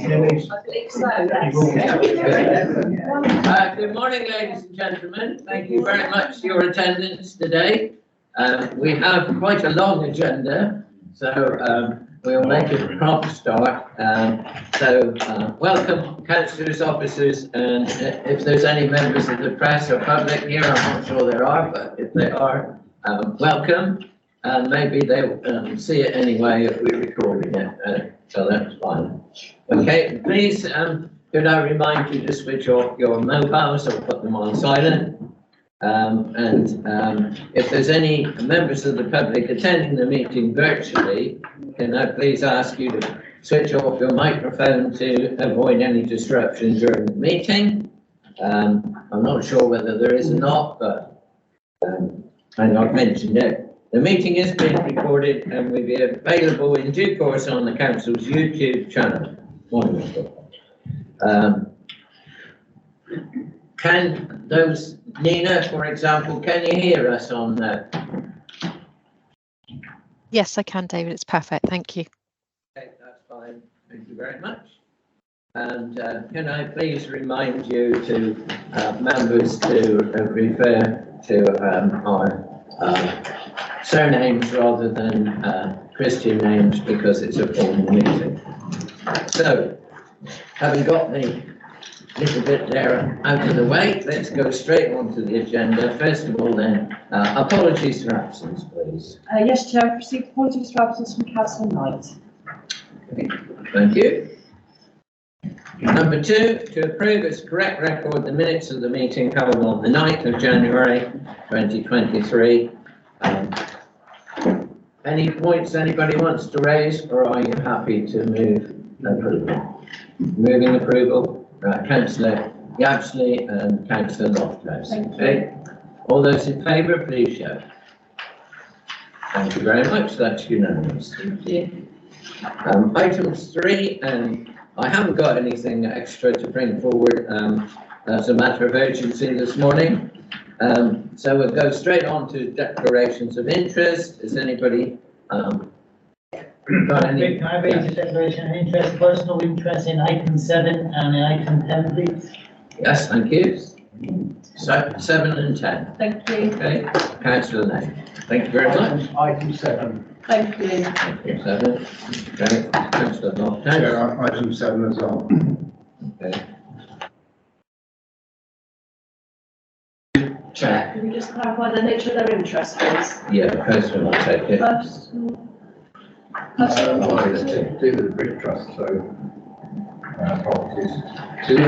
Good morning, ladies and gentlemen. Thank you very much for your attendance today. We have quite a long agenda, so we'll make it a prompt start. Welcome, councillors, officers, and if there's any members of the press or public here, I'm not sure there are, but if they are, welcome. And maybe they'll see it anyway if we're recording it, so that's fine. Okay, please, could I remind you to switch off your mobiles or put them on silent? If there's any members of the public attending the meeting virtually, can I please ask you to switch off your microphone to avoid any disruption during the meeting? I'm not sure whether there is or not, but I've not mentioned it. The meeting is being recorded and will be available in due course on the council's YouTube channel. Wonderful. Can those, Nina, for example, can you hear us on that? Yes, I can, David. It's perfect. Thank you. Okay, that's fine. Thank you very much. And can I please remind you to members to refer to our surnames rather than Christian names because it's a formal meeting. So, having got the little bit there out of the way, let's go straight on to the agenda. First of all then, apologies for absence, please. Yes, Chair, I've received apologies for absence from Councillor Knight. Okay, thank you. Number 2, to approve as correct record the minutes of the meeting held on the 9th of January 2023. Any points anybody wants to raise, or are you happy to move approval? Moving approval, Councillor Yabsley and Councillor Lofthouse. Okay. All those in favour, please show. Thank you very much. That's unanimous. Thank you. Items 3, and I haven't got anything extra to bring forward as a matter of urgency this morning. So we'll go straight on to declarations of interest. Is anybody got any? Can I raise a declaration of interest, personal interest in item 7 and in item 10, please? Yes, thank you. So 7 and 10. Thank you. Okay, Councillor Lane. Thank you very much. Item 7. Thank you. Thank you, 7. Okay, Councillor Lofthouse. Yeah, item 7 as well. Okay. Chair. Can you just clarify the nature of their interest, please? Yeah, personal, I'll take it. Personal It's to do with the Bridge Trust, so properties. To do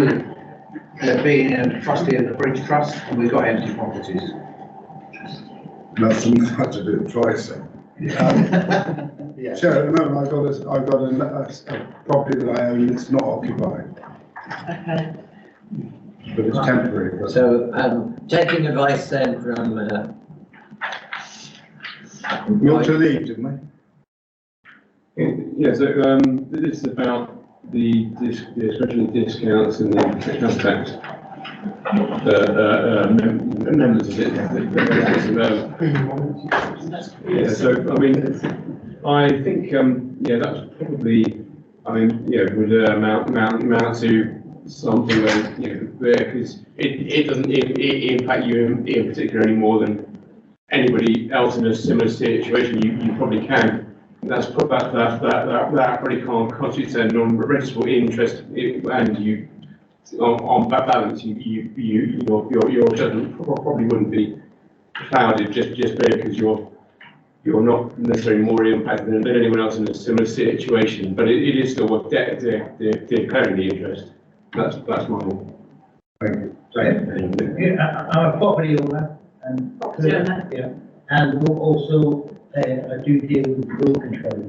with being a trustee of the Bridge Trust, and we've got empty properties. Nothing had to do with pricing. Yeah. Chair, remember, I've got a property that I own that's not occupied, Okay. but it's temporary. But So, taking advice then from, you're to leave, didn't we? Yeah, so this is about the especially discounts and the income tax. Members of it. Yeah, so I mean, I think yeah, that's probably, I mean, yeah, would amount to something where, you know, because it doesn't impact you in particular any more than anybody else in a similar situation. You probably can. That's put that probably can't constitute a non-registrable interest, and you on that balance your judgment probably wouldn't be clouded just because you're not necessarily more impacted than anyone else in a similar situation, but it is still worth declaring the interest. That's my view. Thank you. Yeah, I'm a property owner, and also I do deal with road control.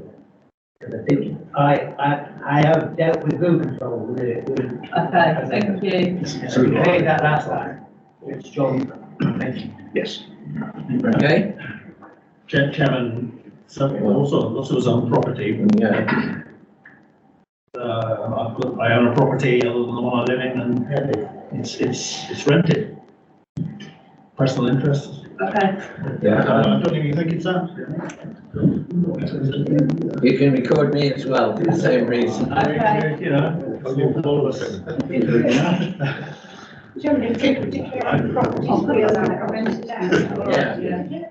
Because I think I have dealt with road control with Okay, thank you. So we paid that last time, which John mentioned. Yes. okay, Chairman, so also was on property. yeah, I own a property other than the one I live in, and it's rented. Personal interest. Okay, Yeah, I don't even think it's that. you can record me as well for the same reason. Okay. You know, all of us. Generally, people declare properties we allow it or rented out. Yeah.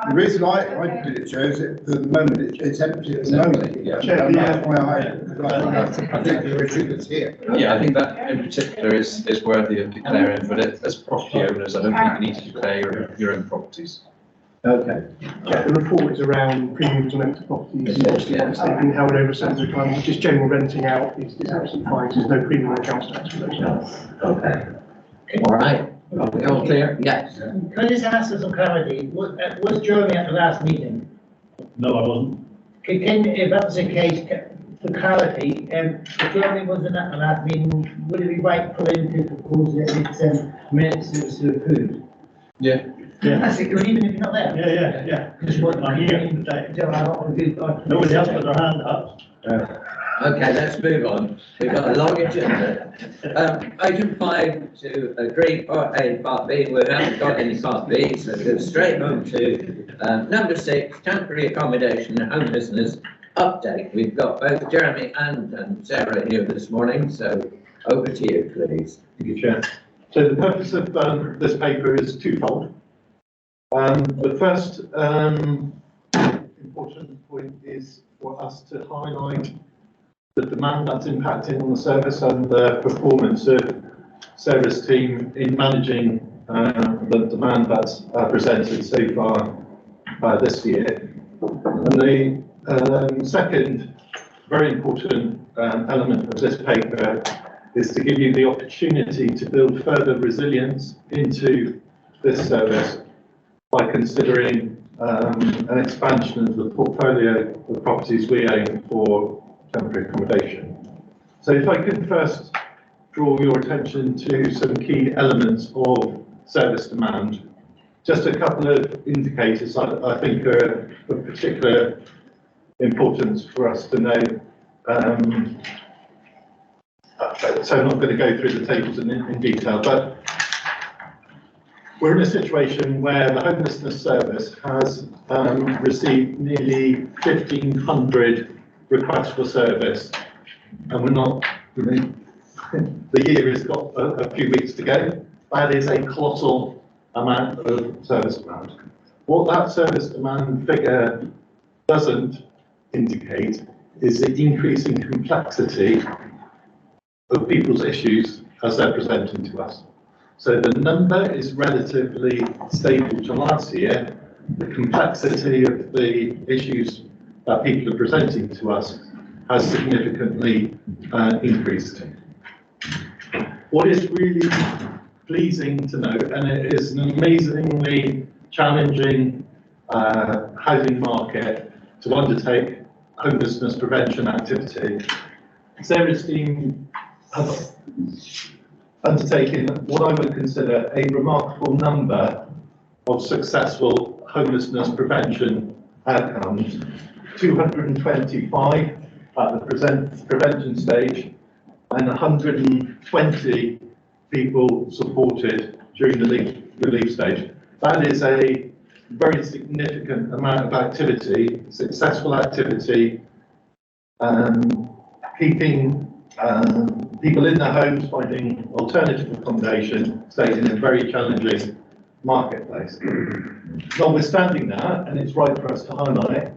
The reason I did it, Joe, is that at the moment it's empty at the moment. Yeah. And that's why I think the issue that's here. Yeah, I think that in particular is worthy of declaring, but as property owners, I don't think you need to declare your own properties. Okay. Yeah, the report is around premiums on empty properties, Yes, obviously yeah. once they've been held over a certain time, which is general renting out is absolutely fine, there's no premium on council tax for those. Okay. All right. Are we all clear? Yes. Can I just ask for some clarity? Was Jeremy at the last meeting? No, I wasn't. If that was the case, for clarity, if Jeremy wasn't at the last meeting, would it be right for him to propose that it's minutes to approve? Yeah. Yeah, Even if you're not there? yeah. Just what I'm here today. Nobody Nobody else put their hand up. Okay, let's move on. We've got a long agenda. Item 5 to agree Part A, Part B. We haven't got any Part B, so go straight on to number 6, temporary accommodation and homelessness update. We've got both Jeremy and Sarah here this morning, so over to you, please. Thank you, Chair. So the purpose of this paper is twofold. The first important point is for us to highlight the demand that's impacting on the service and the performance of Sarah's team in managing the demand that's presented so far this year. And the second very important element of this paper is to give you the opportunity to build further resilience into this service by considering an expansion of the portfolio of properties we own for temporary accommodation. So if I could first draw your attention to some key elements of service demand. Just a couple of indicators I think are of particular importance for us to know. So I'm not going to go through the tables in detail, but we're in a situation where the homelessness service has received nearly 1,500 requests for service, and we're not, the year has got a few weeks to go. That is a colossal amount of service demand. What that service demand figure doesn't indicate is the increasing complexity of people's issues as they're presenting to us. So the number is relatively stable to last year. The complexity of the issues that people are presenting to us has significantly increased. What is really pleasing to note, and it is an amazingly challenging housing market to undertake homelessness prevention activity, Sarah's team have undertaken what I would consider a remarkable number of successful homelessness prevention outcomes. 225 at the prevention stage and 120 people supported during the relief stage. That is a very significant amount of activity, successful activity, keeping people in their homes, finding alternative accommodation, staying in a very challenging marketplace. Notwithstanding that, and it's right for us to highlight,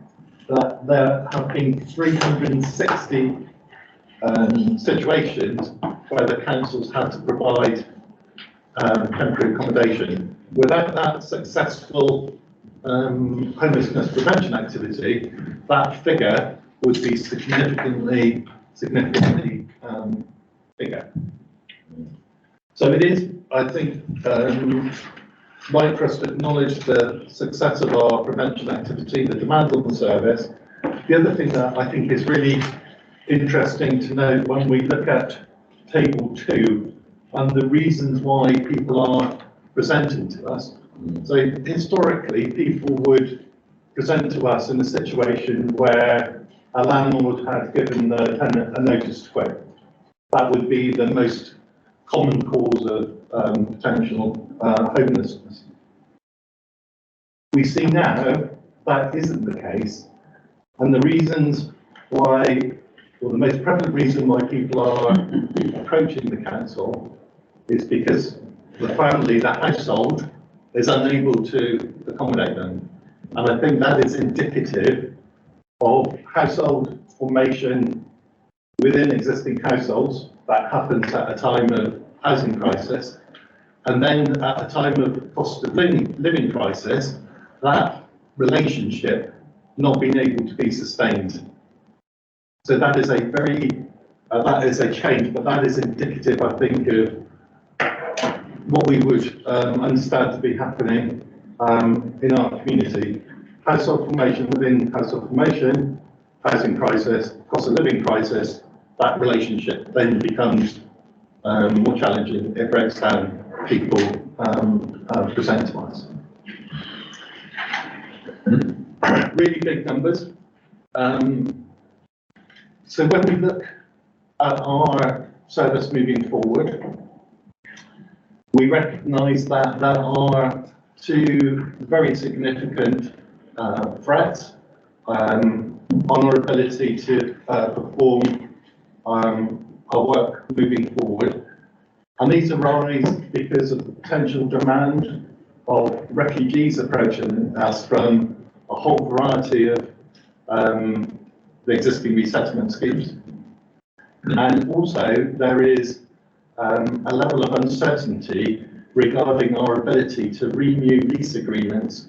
that there have been 360 situations where the councils had to provide temporary accommodation. Without that successful homelessness prevention activity, that figure would be significantly bigger. So it is, I think, right for us to acknowledge the success of our prevention activity, the demand on the service. The other thing that I think is really interesting to note when we look at table 2 and the reasons why people are presenting to us. So historically, people would present to us in a situation where a landlord had given the tenant a notice to quit. That would be the most common cause of potential homelessness. We see now that isn't the case, and the reasons why, or the most prevalent reason why people are approaching the council is because the family, the household, is unable to accommodate them. And I think that is indicative of household formation within existing households that happens at a time of housing crisis. And then at a time of cost of living crisis, that relationship not being able to be sustained. So that is a very, that is a change, but that is indicative, I think, of what we would understand to be happening in our community. Household formation within household formation, housing crisis, cost of living crisis, that relationship then becomes more challenging. It breaks down people percent-wise. Really big numbers. So when we look at our service moving forward, we recognise that there are two very significant threats on our ability to perform our work moving forward. And these arise because of the potential demand of refugees approaching us from a whole variety of the existing resettlement schemes. And also there is a level of uncertainty regarding our ability to renew lease agreements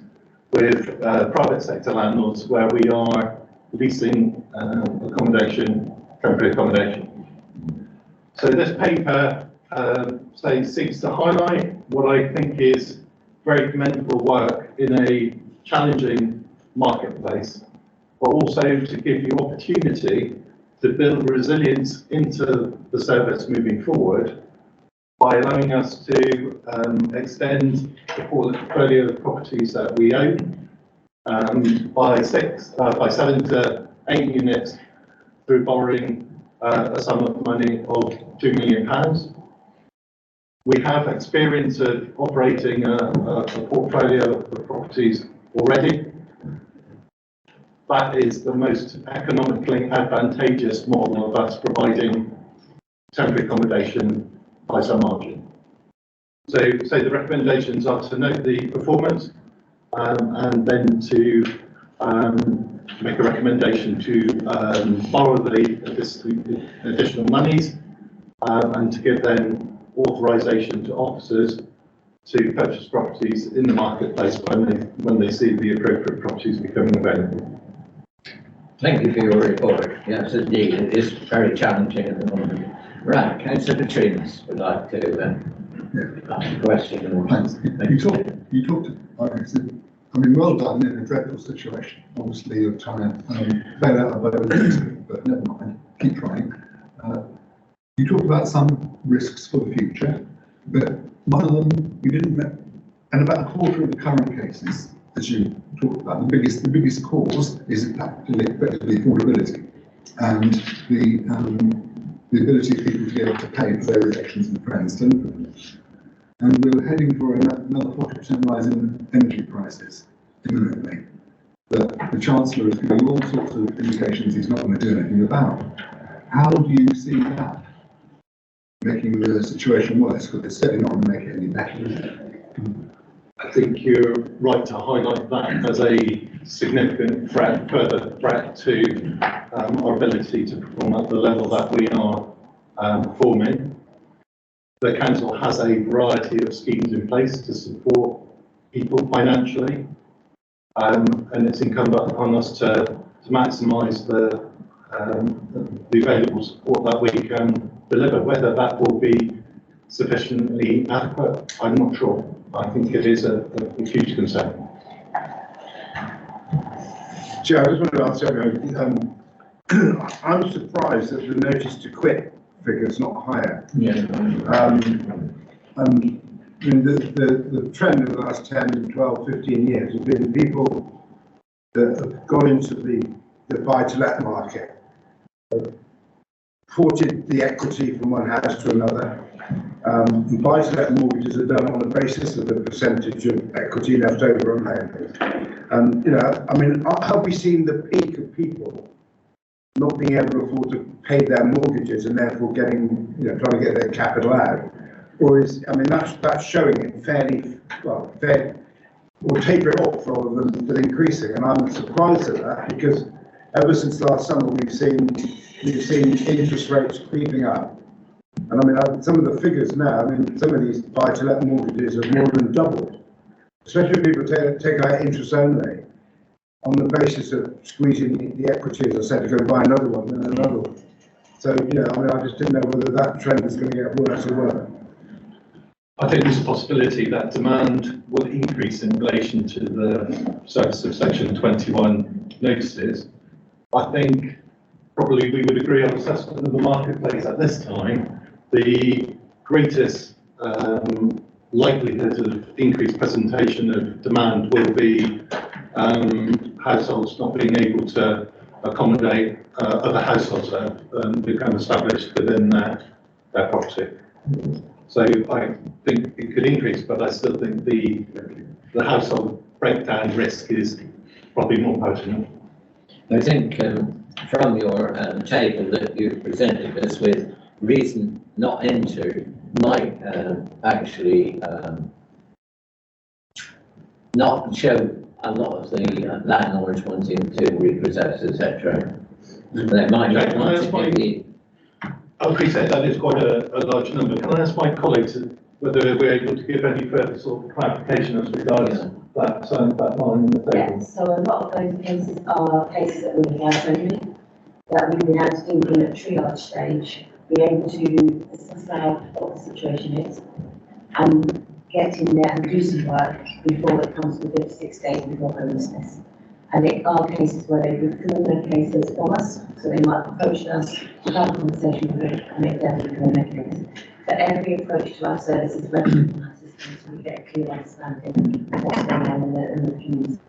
with private sector landlords where we are leasing accommodation, temporary accommodation. So this paper seeks to highlight what I think is very commendable work in a challenging marketplace, but also to give you opportunity to build resilience into the service moving forward by allowing us to extend the portfolio of properties that we own by selling to 8 units through borrowing a sum of money of £2 million. We have experience of operating a portfolio of properties already. That is the most economically advantageous model of us providing temporary accommodation by some margin. So the recommendations are to note the performance and then to make a recommendation to borrow the additional monies and to give them authorisation to officers to purchase properties in the marketplace when they see the appropriate properties becoming available. Thank you for your report. Yes, indeed, it is very challenging at the moment. Right, Councillor Petrinus would like to ask a question. Thanks. You talked, I mean, well done in a dreadful situation. Obviously, you're trying to bail out a boat, but never mind, keep trying. You talked about some risks for the future, but one of them you didn't, and about a quarter of the current cases, as you talked about, the biggest cause is effectively affordability and the ability of people to be able to pay for their elections and friends to live with them. And we're heading for another 40% rise in energy prices imminently. The Chancellor is giving all sorts of indications he's not going to do anything about. How do you see that making the situation worse? Because it's certainly not going to make it any better. I think you're right to highlight that as a significant threat, further threat to our ability to perform at the level that we are performing. The council has a variety of schemes in place to support people financially, and it's incumbent upon us to maximise the available support that we can deliver. Whether that will be sufficiently adequate, I'm not sure. I think it is a huge concern. Chair, I just wanted to ask, I'm surprised that the notice to quit figure is not higher. Yeah. I mean, the trend of the last 10, 12, 15 years has been people that have gone into the buy-to-let market, ported the equity from one house to another, Buy-to-let mortgages are done on the basis of the percentage of equity left over on hand. You know, I mean, have we seen the peak of people not being able to afford to pay their mortgages and therefore getting, you know, trying to get their capital out? Or is, I mean, that's showing it fairly, well, or taper it off rather than increasing. And I'm surprised at that because ever since last summer we've seen interest rates creeping up. And I mean, some of the figures now, I mean, some of these buy-to-let mortgages have more than doubled, especially if people take out interest only on the basis of squeezing the equity, as I said, to go buy another one and another one. So, you know, I mean, I just didn't know whether that trend is going to get worse or worse. I think there's a possibility that demand will increase in relation to the service of Section 21 notices. I think probably we would agree on assessment of the marketplace at this time. The greatest likelihood of increased presentation of demand will be households not being able to accommodate other households that have become established within their property. So I think it could increase, but I still think the household breakdown risk is probably more potent. I think from your table that you presented us with, reason not entered might actually not show a lot of the landlords wanting to repossess, etc. They might not want to be. I appreciate that is quite a large number. Can I ask my colleagues whether we're able to give any further sort of clarification as regards that line in the table? Yes, so a lot of those cases are cases that we have only, that we've been able to do in a triage stage, be able to assess out what the situation is and get in there and do some work before it comes to the 6 days before homelessness. And it are cases where they withdraw their cases from us, so they might approach us, have a conversation with us, and make them withdraw their case. But every approach to our service is registered in our system, so we get a clear understanding of what's going on in the community.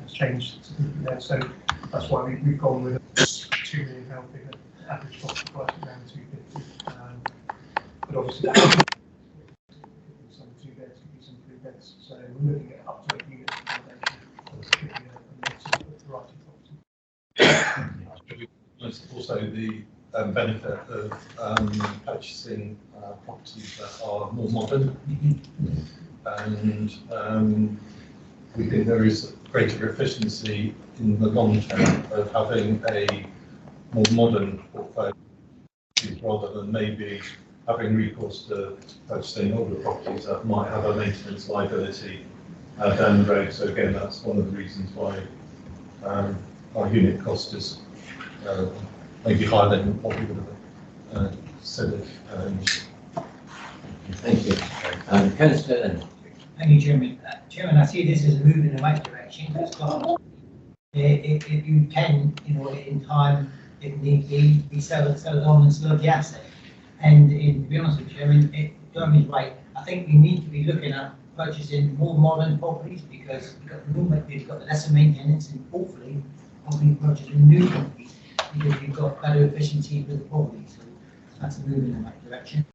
Changed there, so that's why we've gone with a £2 million figure, average property price around 250. But obviously, some 2 beds, could be some 3 beds, so we're looking at up to 8 units of accommodation. So it should be a mix of variety of property. Also, the benefit of purchasing properties that are more modern, and we think there is greater efficiency in the long term of having a more modern portfolio rather than maybe having recourse to purchasing older properties that might have a maintenance liability down the road. So again, that's one of the reasons why our unit cost is maybe higher than what we would have said it. Thank you. Councillor Lennon. Thank you, Chairman. Chairman, I see this as a move in the right direction. That's class. If you can, in time, if need be, we sell it on and sell the asset. And to be honest with you, Chairman, Jeremy's right. I think we need to be looking at purchasing more modern properties because we've got lesser maintenance and hopefully purchasing new properties because we've got better efficiency with the property. So that's a move in the right direction.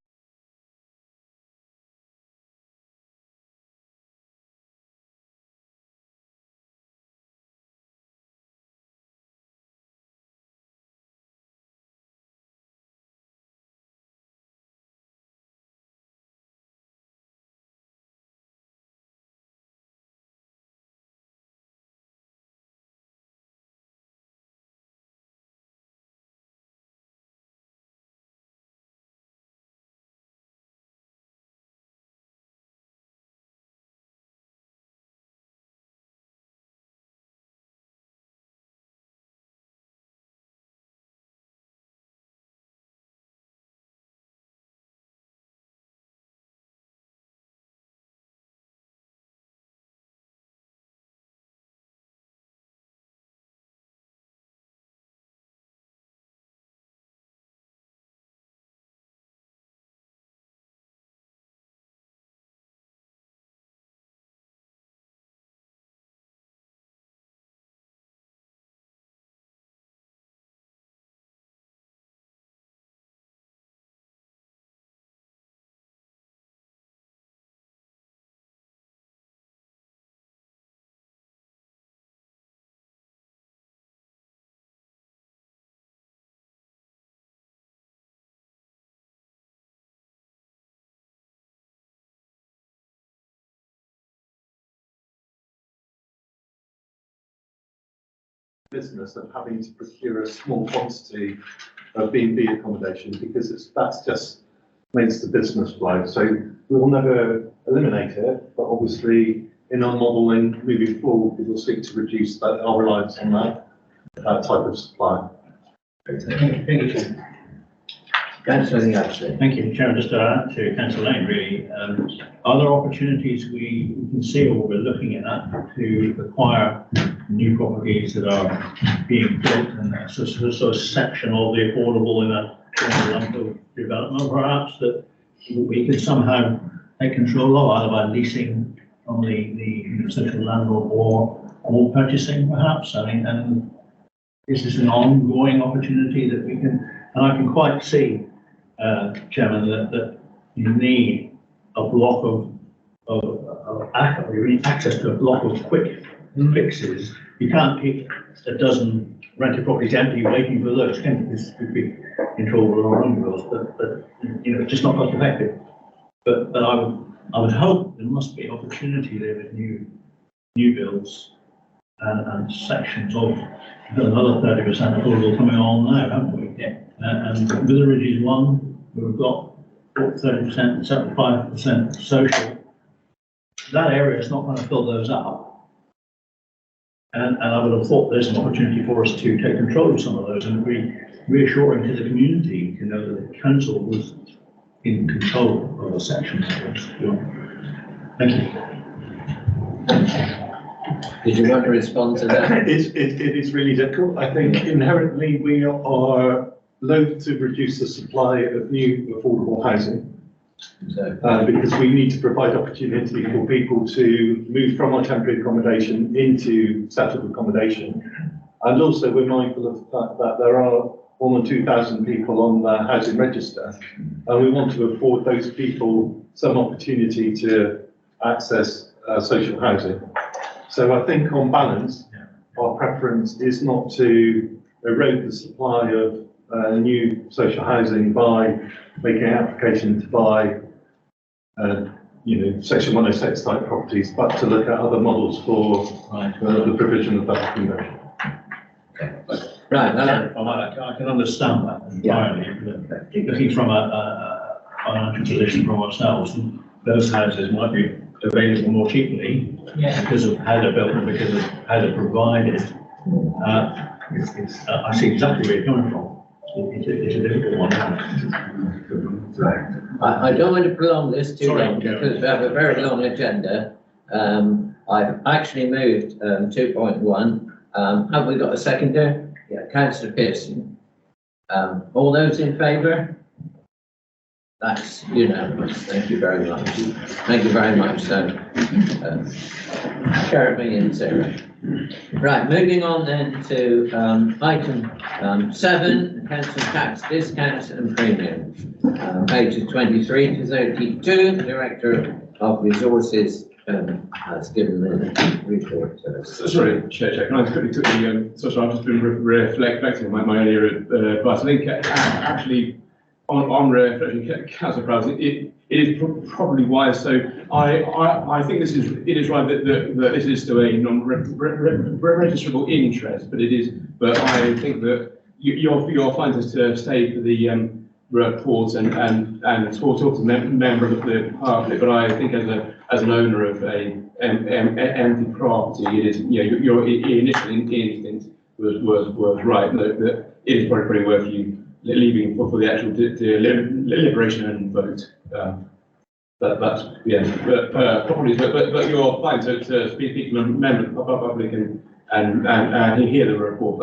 Business of having to procure a small quantity of B&B accommodation because that's just makes the business flow. So we will never eliminate it, but obviously in our modelling moving forward, we will seek to reduce that, our reliance on that type of supply. Thank you. Councillor Yabsley. Thank you, Chairman. Just to add to Councillor Lane, really, are there opportunities we can see or we're looking at to acquire new properties that are being built in a sort of section of the affordable in a lump of development, perhaps that we could somehow take control of, either by leasing from the social landlord or purchasing, perhaps. I mean, and this is an ongoing opportunity that we can, and I can quite see, Chairman, that you need a block you need access to a block of quick fixes. You can't keep a dozen rented properties empty waiting for those. This could be controlled with our own bills, but it's just not cost effective. But I would hope there must be opportunity there with new builds and sections of another 30% affordable coming on now, haven't we? Yeah. And Villaridge is one. We've got 30%, 75% social. That area is not going to fill those up. And I would have thought there's an opportunity for us to take control of some of those and be reassuring to the community to know that the council was in control of the sections. Thank you. Did you want to respond to that? It is really difficult. I think inherently we are loath to reduce the supply of new affordable housing because we need to provide opportunity for people to move from our temporary accommodation into settled accommodation. And also we're mindful of the fact that there are more than 2,000 people on the housing register, and we want to afford those people some opportunity to access social housing. So I think on balance, our preference is not to erode the supply of new social housing by making an application to buy section 106 type properties, but to look at other models for the provision of that accommodation. Right, I can understand that entirely. But looking from a financial position from ourselves, those houses might be available more cheaply because of how they're built and because of how they're provided. I see exactly where you're coming from. It's a difficult one. I don't want to prolong this too long because we have a very long agenda. I've actually moved 2.1. Have we got a seconder? Yeah, Councillor Pearson. All those in favour? That's unanimous. Thank you very much. Thank you very much, Jeremy and Sarah. Right, moving on then to item 7, council tax discounts and premiums. Pages 23 to 32, the Director of Resources has given the report to us. Sorry, Chair, can I just quickly took the, sorry, I've just been reflecting on my earlier advice. I think actually on reflecting, Councillor Prowse, it is probably wise. So I think it is right that this is still a non-registrable interest, but I think that you'll find us to stay for the report and talk to the member of the public. But I think as an owner of a empty property, it is, your initial instinct was right. That it is probably worth you leaving for the actual deliberation and vote. That's properties, but you're fine to speak to a member of the public and hear the report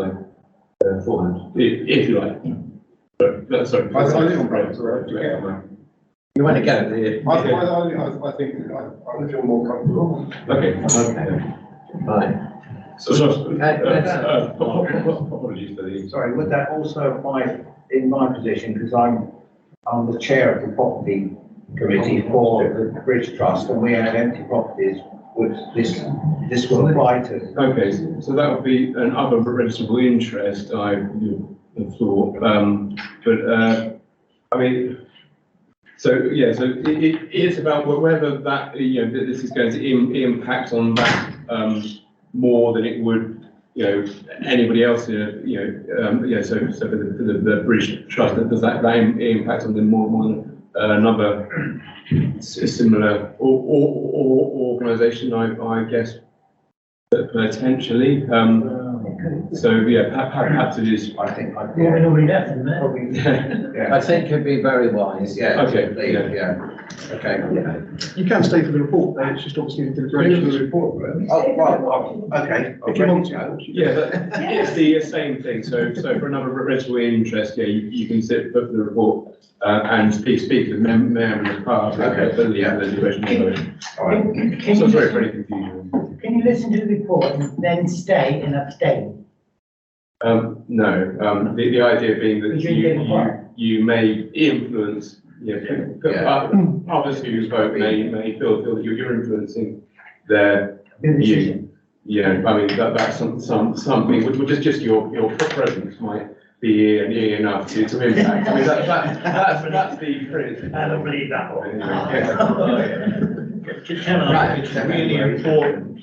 beforehand, if you like. But sorry. You want to go? I think I feel more comfortable. Okay. Fine. Apologies for the. Sorry, would that also apply in my position, because I'm the chair of the property committee for the Bridge Trust, and we have empty properties, which this will apply to. Okay, so that would be an other registrable interest, I would thought, I mean, so it is about whether that, this is going to impact on that more than it would, anybody else, so for the British Trust, does that impact on them more than another similar organisation, I guess, potentially. Perhaps it is. I think. I think it'd be very wise. Yeah. Okay. Okay. You can stay for the report, though. It's just obviously the deliberation of the report. Okay. If you want to. Yeah, but it's the same thing. So for another registrable interest, you can sit for the report and speak to the member of the party. Okay. The deliberation of the vote. All right. So sorry for any confusion. Can you listen to the report and then stay and abstain? No. The idea being that you may influence. Others who vote may feel that you're influencing their view. Yeah, I mean that's something which is just your presence might be enough to impact. I mean that's the principle. I don't believe that one. Right. It's really important,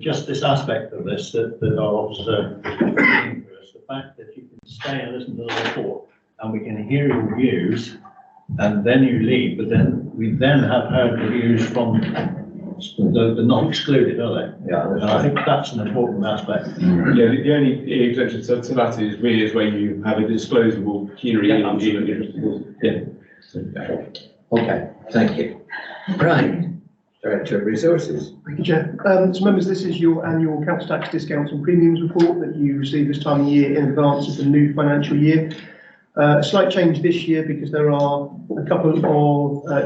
just this aspect of this that our officer is bringing to us, the fact that you can stay and listen to the report and we can hear your views and then you leave, but then we have heard the views from the not excluded, are they? Yeah. And I think that's an important aspect. Yeah, the only exemption to that is really where you have a disclosable pecuniary interest. Yeah. Okay, thank you. Right, Director of Resources. Thank you, Chair. So members, this is your annual council tax discounts and premiums report that you receive this time of year in advance of the new financial year. A slight change this year because there are a couple of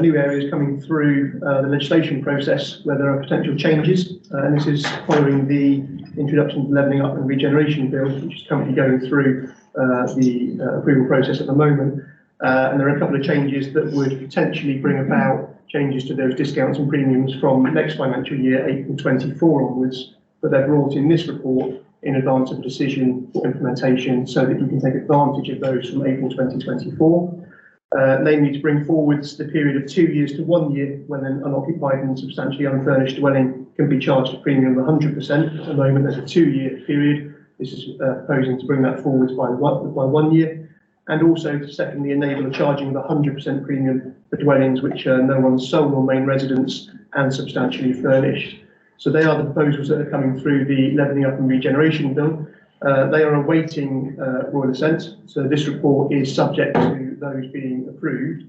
new areas coming through the legislation process where there are potential changes, and this is following the introduction of the Levelling Up and Regeneration Bill, which is currently going through the approval process at the moment. And there are a couple of changes that would potentially bring about changes to those discounts and premiums from next financial year, April 24 onwards, but they're brought in this report in advance of decision for implementation so that you can take advantage of those from April 2024. namely to bring forwards the period of 2 years to 1 year when an unoccupied and substantially unfurnished dwelling can be charged a premium of 100%. At the moment, there's a 2-year period. This is proposing to bring that forwards by 1 year. And also to secondly enable the charging of 100% premium for dwellings which are no one's sole or main residence and substantially furnished. So they are the proposals that are coming through the Levelling Up and Regeneration Bill. They are awaiting royal assent, so this report is subject to those being approved.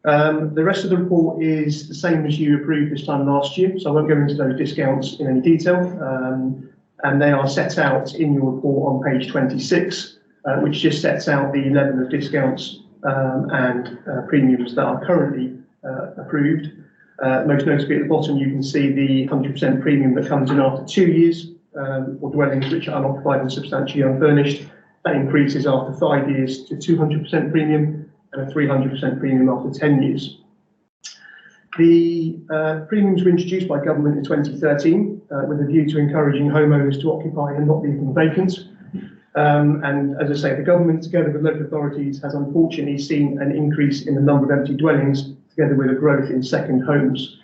The rest of the report is the same as you approved this time last year, so I won't go into those discounts in any detail. And they are set out in your report on page 26, which just sets out the level of discounts and premiums that are currently approved. Most notably at the bottom, you can see the 100% premium that comes in after 2 years for dwellings which are unoccupied and substantially unfurnished. That increases after 5 years to 200% premium and a 300% premium after 10 years. The premiums were introduced by government in 2013 with a view to encouraging homeowners to occupy and not leave them vacant. And as I say, the government, together with local authorities, has unfortunately seen an increase in the number of empty dwellings, together with a growth in second homes.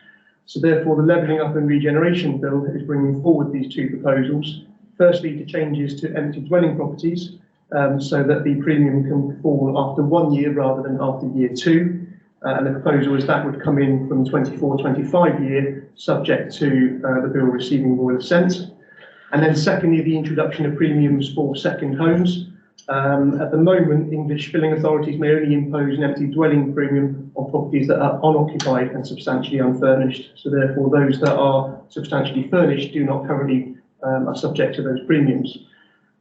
So therefore, the Levelling Up and Regeneration Bill is bringing forward these two proposals. Firstly, to changes to empty dwelling properties, so that the premium can fall after 1 year rather than after year 2. And the proposal is that would come in from 24-25 year, subject to the bill receiving royal assent. And then secondly, the introduction of premiums for second homes. At the moment, English filling authorities may only impose an empty dwelling premium on properties that are unoccupied and substantially unfurnished. So therefore, those that are substantially furnished do not currently are subject to those premiums.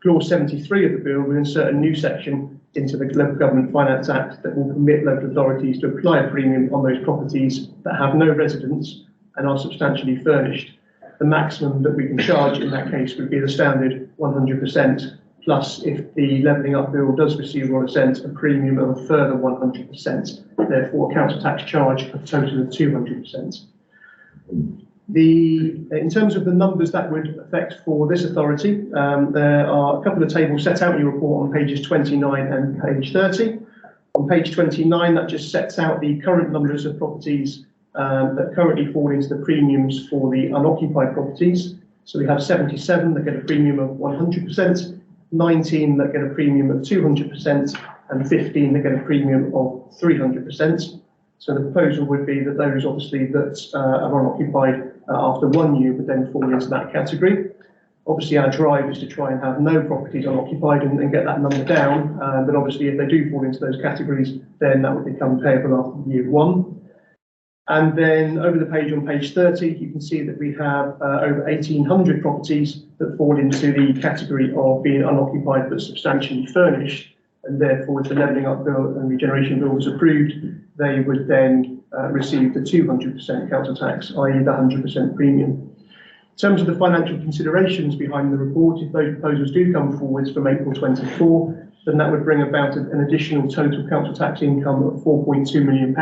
Clause 73 of the bill will insert a new section into the Local Government Finance Act that will permit local authorities to apply a premium on those properties that have no residents and are substantially furnished. The maximum that we can charge in that case would be the standard 100%, plus if the Levelling Up bill does receive royal assent, a premium of a further 100%, therefore a council tax charge of a total of 200%. In terms of the numbers that would affect for this authority, there are a couple of tables set out in your report on pages 29 and page 30. On page 29, that just sets out the current numbers of properties that currently fall into the premiums for the unoccupied properties. So we have 77 that get a premium of 100%, 19 that get a premium of 200%, and 15 that get a premium of 300%. So the proposal would be that those obviously that are unoccupied after 1 year would then fall into that category. Obviously our drive is to try and have no properties unoccupied and get that number down, but obviously if they do fall into those categories, then that would become payable after year 1. And then over the page on page 30, you can see that we have over 1,800 properties that fall into the category of being unoccupied but substantially furnished. And therefore, if the Levelling Up Bill and Regeneration Bill was approved, they would then receive the 200% council tax, i.e. the 100% premium. In terms of the financial considerations behind the report, if those proposals do come forwards from April 24, then that would bring about an additional total council tax income of £4.2 million,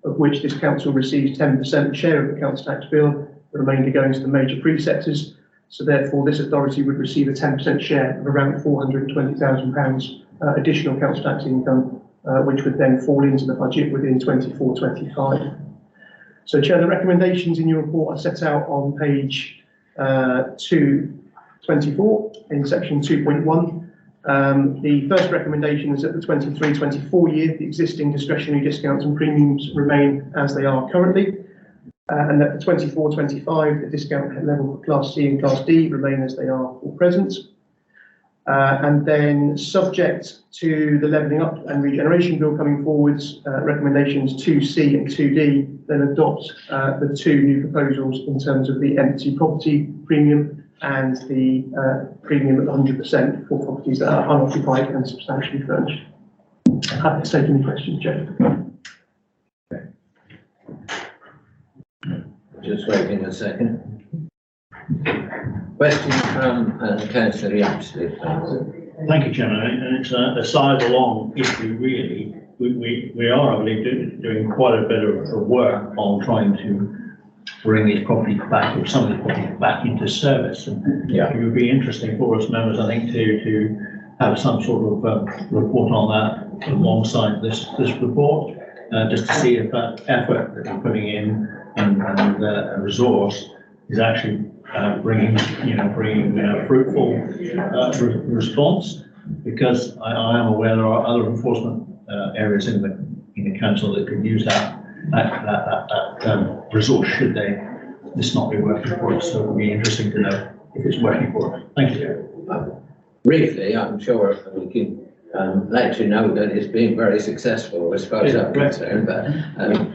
of which this council receives 10% share of the council tax bill, the remainder going to the major pre-sectors. So therefore, this authority would receive a 10% share of around £420,000 additional council tax income, which would then fall into the budget within 24-25. So, Chair, the recommendations in your report are set out on page 224 in section 2.1. The first recommendation is that the 23-24 year, the existing discretionary discounts and premiums remain as they are currently, and that the 24-25, the discount level for Class C and Class D remain as they are for present. And then subject to the Levelling Up and Regeneration Bill coming forwards, recommendations 2C and 2D then adopt the two new proposals in terms of the empty property premium and the premium at 100% for properties that are unoccupied and substantially furnished. Happy to take any questions, Jeff. Just waiting a second. Question from Councillor Yapsley, please. Thank you, Chairman. And it's a side-along issue, really. We are, I believe, doing quite a bit of work on trying to bring these properties back, or some of these properties back into service. And it would be interesting for us members, I think, to have some sort of report on that alongside this report, just to see if that effort that we're putting in and resource is actually bringing fruitful response. Because I am aware there are other enforcement areas in the council that could use that resource should this not be working for us. So it would be interesting to know if it's working for us. Thank you. Briefly, I'm sure we can let you know that it's been very successful as far as I'm concerned, but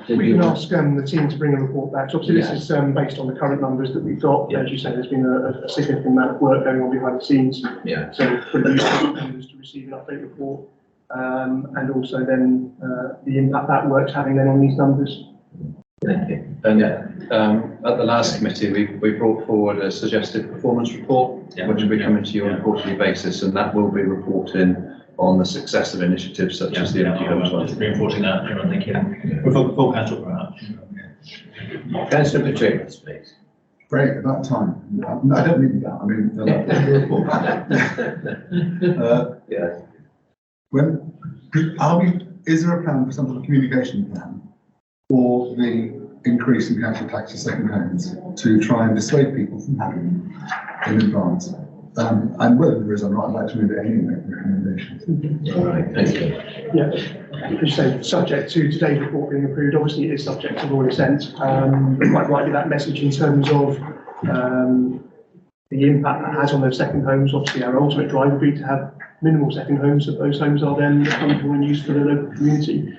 did We you can want- ask the team to bring a report back. So obviously, this is based on the current numbers that we've got. As you say, there's been a significant amount of work going on behind the scenes. Yeah. So for the users to receive an update report, and also then the impact that work's having then on these numbers. Thank you. And at the last committee, we brought forward a suggested performance report, which will be coming to you on a quarterly basis, and that will be reporting on the success of initiatives such as the empty homes one. Just reinforcing that, I think, we're full council for that. Councillor Petrinus, please. Great, about time. No, I don't mean that, I mean, Yes. Is there a plan for some sort of communication plan for the increase in council tax for second homes to try and dissuade people from having them in advance? And whether there is or not, I'd like to move it anyway, recommendations. All right, thank you. Yeah, as you say, subject to today's report being approved, obviously it is subject to Roy sent. Quite rightly, that message in terms of the impact that has on those second homes. Obviously, our ultimate drive would be to have minimal second homes, that those homes are then comfortable and used for the local community.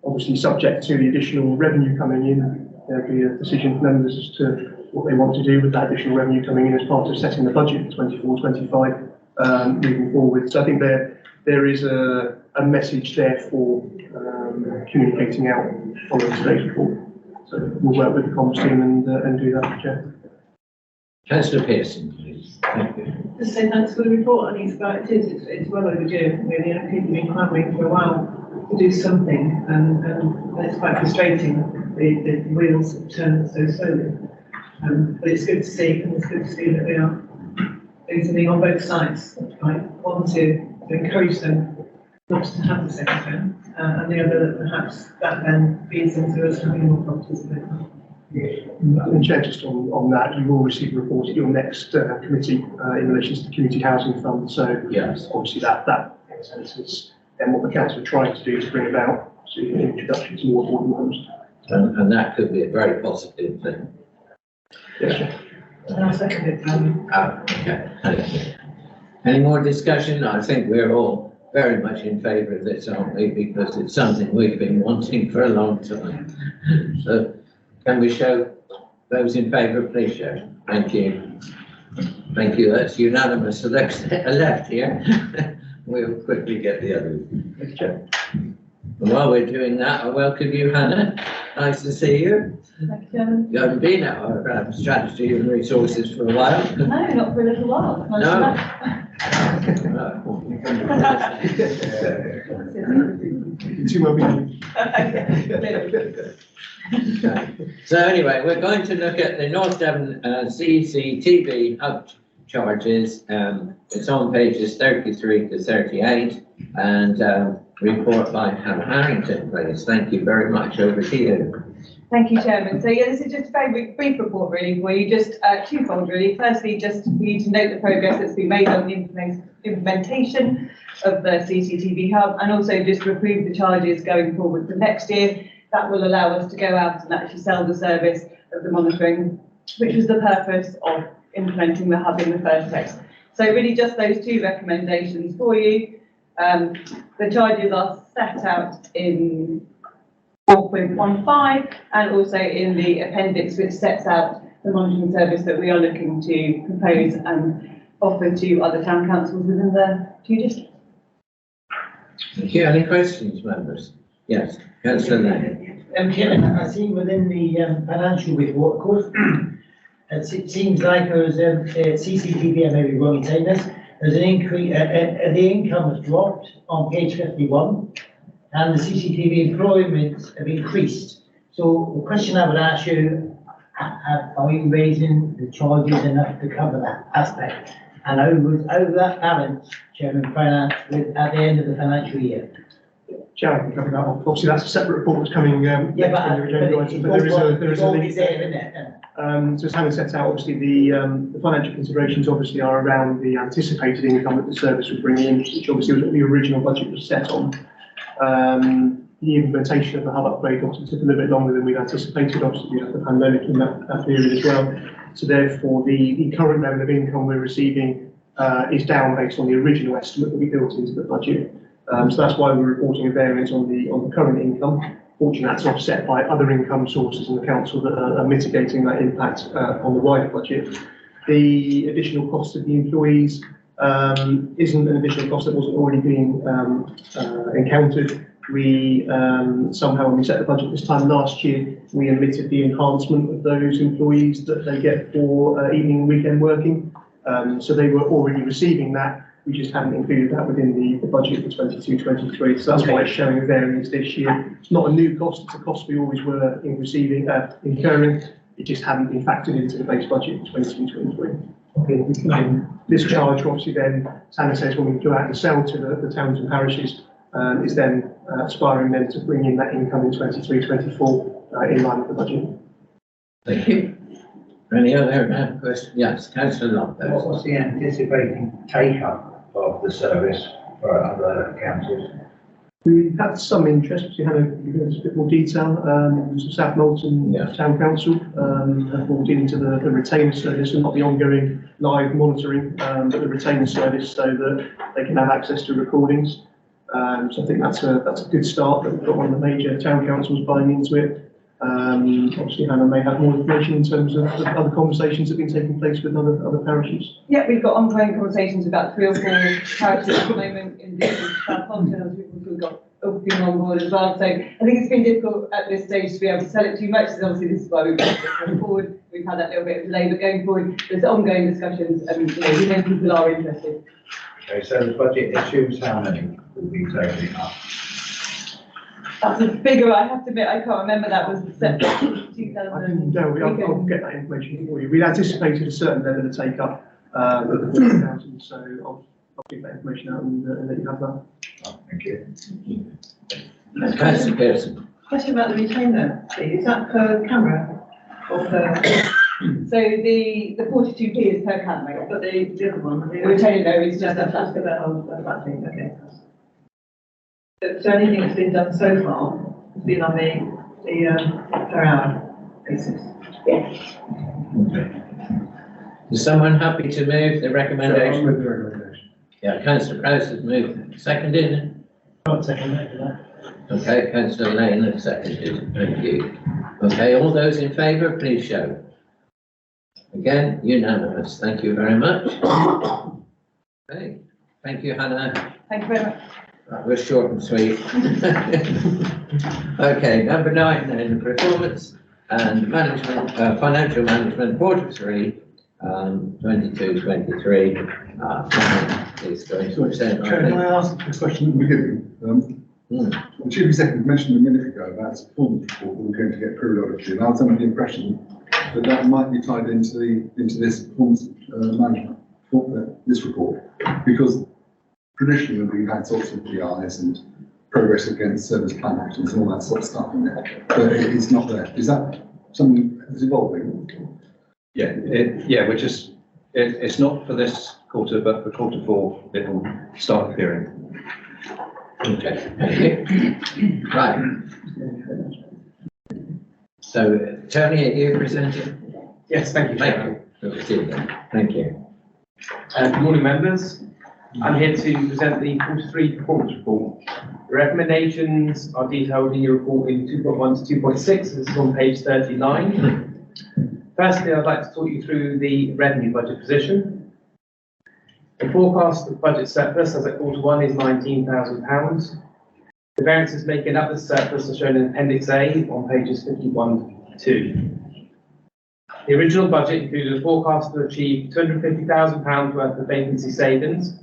Obviously, subject to the additional revenue coming in, there'll be a decision for members as to what they want to do with that additional revenue coming in as part of setting the budget for 24-25 moving forward. So I think there is a message there for communicating out following today's report. So we'll work with the comms team and do that, Chair. Councillor Pearson, please. Thank you. Just say thanks for the report. I think it's well overdue. Really, and people have been clamouring for a while to do something, and it's quite frustrating. The wheels turn so slowly. But it's good to see, and it's good to see that we are doing something on both sides. Right? One to encourage them not to have the second home, and the other that perhaps that then feeds into us having more properties. And Chair, just on that, you will receive a report at your next committee in relation to the Community Housing Fund. So yes, obviously that is then what the council are trying to do to bring about the introduction to more affordable homes. And that could be a very positive thing. Yes. And I'll second it. Okay. Thank you. Any more discussion? I think we're all very much in favour of this, aren't we? Because it's something we've been wanting for a long time. So can we show those in favour, please show. Thank you. Thank you. That's unanimous. So let's left here. We'll quickly get the others. And while we're doing that, I welcome you, Hannah. Nice to see you. Thank you, Chairman. You haven't been at our strategy and resources for a while. No, not for a little while. No. So anyway, we're going to look at the North Devon CCTV hub charges. It's on pages 33 to 38, and report by Hannah Harrington, please. Thank you very much. Over to you. Thank you, Chairman. So yeah, this is just a very brief report really for you, just twofold really. Firstly, just for you to note the progress that's been made on the implementation of the CCTV hub, and also just to approve the charges going forward for next year. That will allow us to go out and actually sell the service of the monitoring, which was the purpose of implementing the hub in the first place. So really just those two recommendations for you. The charges are set out in 4.15 and also in the appendix, which sets out the monitoring service that we are looking to propose and offer to other town councils within the two districts. Thank you. Any questions, members? Yes, Councillor Lane. Chairman, I see within the financial report, of course, it seems like there's CCTV, I may be wrong in saying this, there's an increase, the income has dropped on page 51, and the CCTV employments have increased. So the question I would ask you, are you raising the charges enough to cover that aspect? And over that balance, Chairman, Finance, at the end of the financial year. Chair, I can cover that off. Obviously, that's a separate report that's coming, Yeah, next in the agenda item, but there is a link there, there. isn't it? So as Hannah sets out, obviously, the financial considerations obviously are around the anticipated income that the service would bring in, which obviously was what the original budget was set on. The implementation of the hub upgrade obviously took a little bit longer than we'd anticipated. Obviously, we had the pandemic in that period as well. So therefore, the current level of income we're receiving is down based on the original estimate that we built into the budget. So that's why we're reporting a variance on the current income. Fortunately, that's offset by other income sources in the council that are mitigating that impact on the wider budget. The additional cost of the employees isn't an additional cost that wasn't already being encountered. We somehow, when we set the budget this time last year, we omitted the enhancement of those employees that they get for evening and weekend working. So they were already receiving that. We just hadn't included that within the budget for 22-23. So that's why it's showing a variance this year. It's not a new cost, it's a cost we always were incurring. It just hadn't been factored into the base budget for 22-23. Okay. This charge, obviously, then, as Hannah says, when we go out and sell to the towns and parishes, is then aspiring then to bring in that income in 23-24 in line with the budget. Thank you. Any other questions? Yes, Councillor Lopez. What's the anticipating take-up of the service for other councils? We've had some interest, we had a bit more detail. South Molton Town Council have brought into the retainer service and not the ongoing live monitoring, but the retainer service so that they can have access to recordings. So I think that's a good start, that we've got one of the major town councils buying into it. Obviously, Hannah may have more information in terms of other conversations that have been taking place with other parishes. Yeah, we've got ongoing conversations with about 3 or 4 parishes at the moment in the South Molton. We've got Oakham on board as well. So I think it's been difficult at this stage to be able to sell it too much. So obviously, this is why we've gone forward. We've had that little bit of delay, but going forward, there's ongoing discussions, and we know people are interested. Okay, so the budget assumes how many will be taken up? That's a figure I have to admit, I can't remember. That was set 2000. I'll get that information for you. We anticipated a certain level of take up of the 40,000, so I'll get that information out and let you have that. Thank you. Councillor Pearson. Question about the retainer, please. Is that per camera or per? So the 42p is per camera, But the other one, the retainer is just that's for that thing. Okay. So anything that's been done so far has been on the per hour basis. Yes. Is someone happy to move the recommendation? With the recommendation. Yeah, Councillor Prowse has moved. Seconded? Not second that. Okay, Councillor Lane has seconded. Thank you. Okay, all those in favour, please show. Again, unanimous. Thank you very much. Okay, thank you, Hannah. Thank you very much. That was short and sweet. Okay, number 9 then, performance and management, financial management, Q3, 22-23. Is going to present. Can I ask a question at the beginning? The Chief Executive mentioned a minute ago about this performance report that we're going to get periodically, and I was under the impression that that might be tied into this performance management, this report, because traditionally we've had sorts of PIs and progress against service plan actions and all that sort of stuff in there, but it's not there. Is that something that's evolving? Yeah, we're just, it's not for this quarter, but for Q4, it will start appearing. Okay, thank you. Right. So, Tony, are you presenting? Yes, thank you, Chair. Thank you. Good morning, members. I'm here to present the Q3 performance report. The recommendations are detailed in your report in 2.1 to 2.6. This is on page 39. Firstly, I'd like to talk you through the revenue budget position. The forecast of budget surplus as at Q1 is £19,000. The variances making up the surplus are shown in Appendix A on pages 51 to 2. The original budget included a forecast to achieve £250,000 worth of vacancy savings.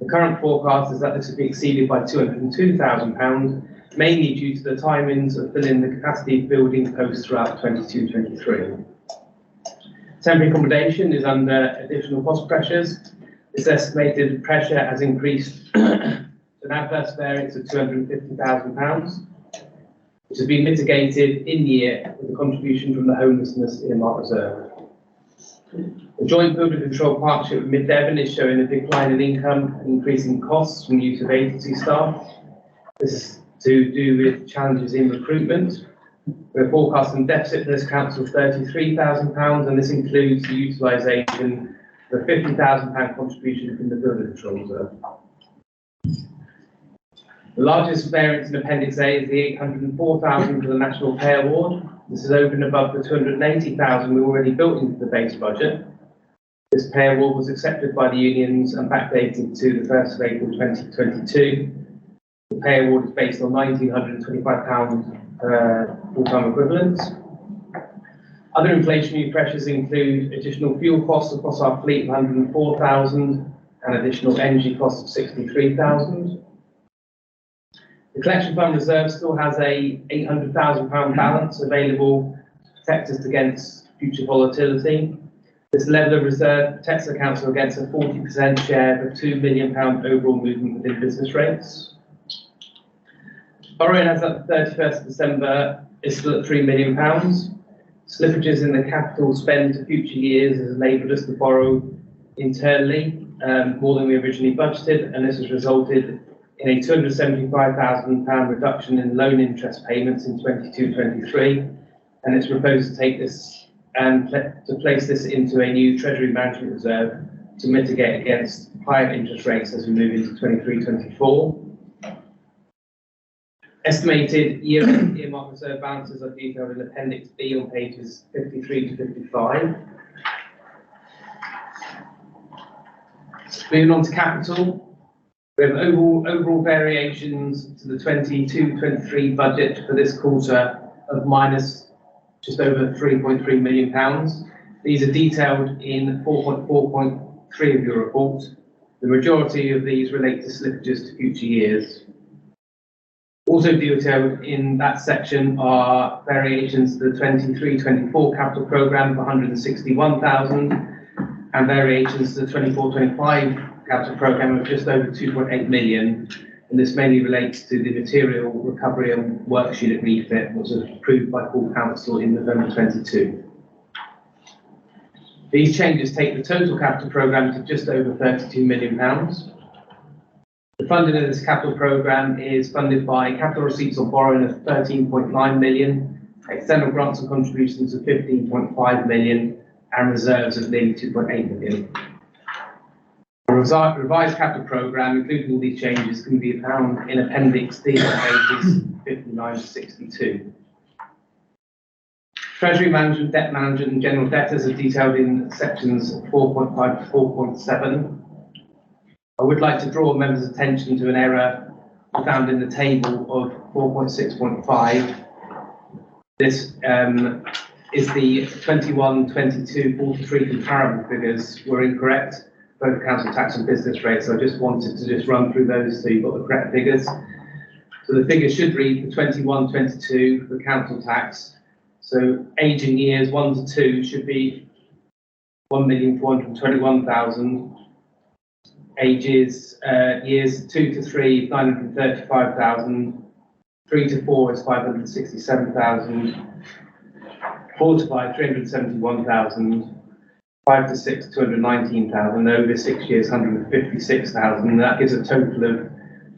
The current forecast is that this will be exceeded by £202,000, mainly due to the timings of filling the capacity of building posts throughout 22-23. Temporary accommodation is under additional cost pressures. This estimated pressure has increased to an adverse variance of £250,000, which has been mitigated in the year with a contribution from the homelessness earmark reserve. The joint building control partnership with Mid Devon is showing a decline in income and increasing costs from use of agency staff. This is to do with challenges in recruitment. We're forecasting deficit for this council of £33,000, and this includes the utilisation of a £50,000 contribution from the building control reserve. The largest variance in Appendix A is the £804,000 for the National Pay Award. This is over and above the £280,000 we already built into the base budget. This pay award was accepted by the unions and backdated to the 1st of April 2022. The pay award is based on £1,925 per full-time equivalent. Other inflationary pressures include additional fuel costs across our fleet of £104,000 and additional energy costs of £63,000. The collection fund reserve still has a £800,000 balance available to protect us against future volatility. This level of reserve protects the council against a 40% share of a £2 million overall movement within business rates. Borrowing as at the 31st of December is still at £3 million. Slippages in the capital spend to future years has enabled us to borrow internally more than we originally budgeted, and this has resulted in a £275,000 reduction in loan interest payments in 22-23, and it's proposed to take this and to place this into a new Treasury Management Reserve to mitigate against higher interest rates as we move into 23-24. Estimated year-end earmark reserve balances are detailed in Appendix B on pages 53 to 55. Moving on to capital. We have overall variations to the 22-23 budget for this quarter of minus just over £3.3 million. These are detailed in 4.4.3 of your report. The majority of these relate to slippages to future years. Also detailed in that section are variations to the 23-24 capital programme of 161,000 and variations to the 24-25 capital programme of just over 2.8 million, and this mainly relates to the material recovery and works unit refit, which was approved by full council in November 22. These changes take the total capital programme to just over £32 million. The funding of this capital programme is funded by capital receipts on borrowing of 13.9 million, external grants and contributions of 15.5 million, and reserves of nearly 2.8 million. The revised capital programme, including all these changes, can be found in Appendix D on pages 59 to 62. Treasury management, debt management and general debtors are detailed in sections 4.5 to 4.7. I would like to draw members' attention to an error found in the table of 4.6.5. This is the 21-22 43 comparable figures were incorrect, both council tax and business rates. So I just wanted to just run through those so you've got the correct figures. So the figures should read for 21-22 for council tax. So aging years 1 to 2 should be 1,421,000. Ages years 2 to 3, 935,000. 3 to 4 is 567,000. 4 to 5, 371,000. 5 to 6, 219,000. Over 6 years, 156,000. That gives a total of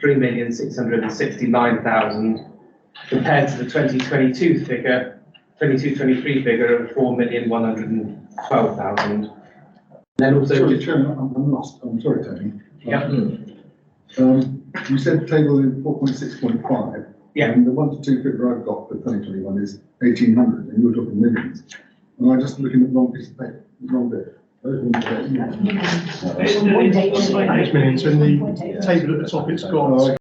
3,669,000 compared to the 2022 figure, 22-23 figure of 4,112,000. Then also, sorry, Chairman, I'm lost. I'm sorry, Tony. Yeah. You said table in 4.6.5. Yeah. And the 1 to 2 figure I've got for 2021 is 1,800, and you're talking millions. Am I just looking at the wrong piece of paper? Wrong bit. It's millions. So in the table at the top, it's got